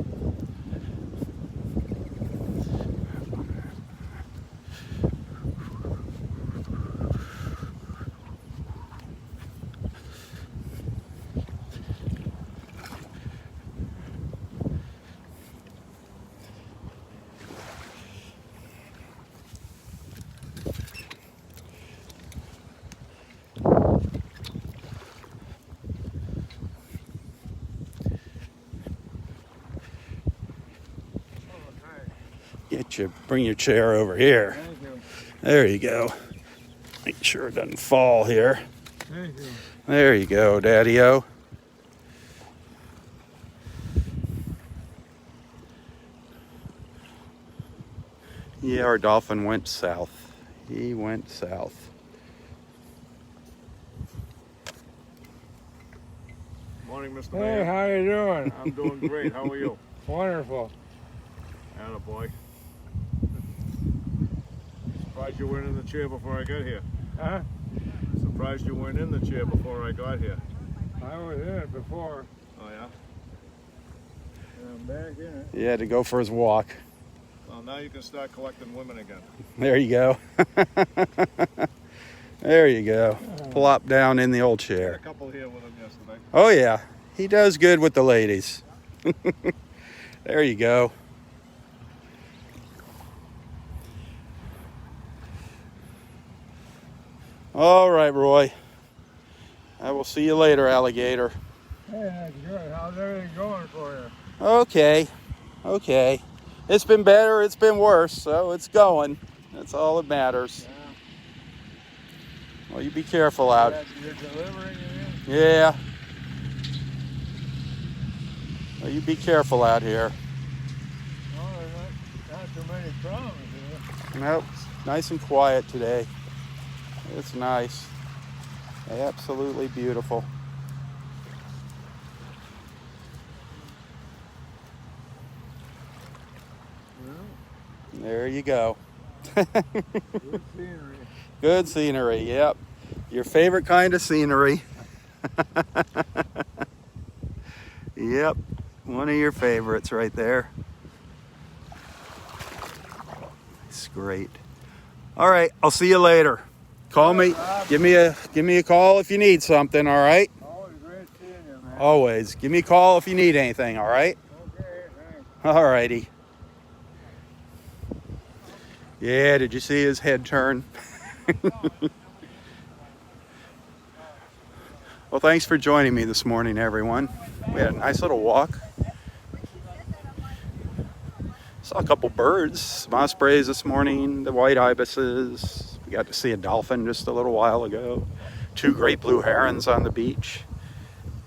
Bring your chair over here. Thank you. There you go. Make sure it doesn't fall here. Thank you. There you go, Daddy-O. Yeah, our dolphin went south. He went south. Morning, Mr. Hey, Mayor. how you doing? I'm doing great. How are you? Wonderful. Attaboy. Surprised you weren't in the chair before I got here. Huh? Surprised you weren't in the chair before I got here. I was in it before, Oh, yeah? and I'm back in it. He had to go for his walk. Well, now you can start collecting women again. There you go. There you go. Plop down in the old Had a chair. couple here with him yesterday. Oh, yeah. He does good with the ladies. There you go. All right, Roy. I will see you later, alligator. Hey, that's good. How's everything going for you? Okay. Okay. It's been better, it's been worse, so it's going. That's all that matters. Well, you be careful out. You're delivering it in? Yeah. Well, you be careful out here. Oh, there's not too many problems here. Nope. It's nice and quiet today. It's nice. Absolutely beautiful. There you go. Good scenery. Good scenery, yep. Your favorite kind of scenery. Yep, one of your favorites right there. It's great. All right, I'll see you later. Call me. Give me a call if you need something, all right? Always great seeing you, man. Always. Give me a call if you need anything, all right? Okay, thanks. All righty. Yeah, did you see his head turn? Well, thanks for joining me this morning, everyone. We had a nice little walk. Saw a couple birds, some ospreys this morning, the white ibises. We got to see a dolphin just a little while ago. 2 great blue herons on the beach.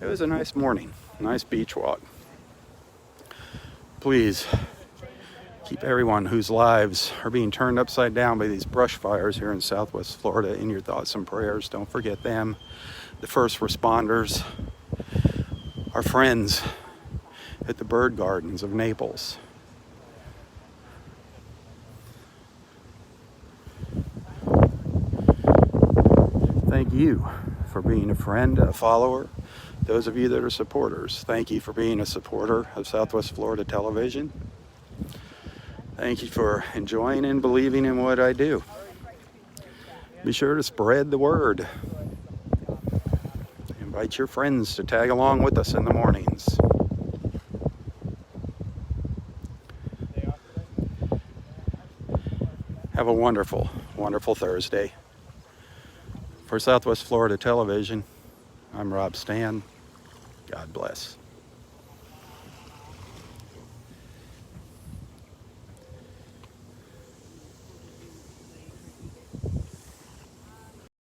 It was a nice morning, nice beach walk. Please keep everyone whose lives are being turned upside down by these brush fires here in Southwest Florida in your thoughts and prayers. Don't forget them, the first responders, our friends at the bird gardens of Naples. Thank you for being a friend, a follower. Those of you that are supporters, thank you for being a supporter of Southwest Florida Television. Thank you for enjoying and believing in what I do. Be sure to spread the word. Invite your friends to tag along with us in the mornings. Have a wonderful, wonderful Thursday. For Southwest Florida Television, I'm Robb Stan. God bless.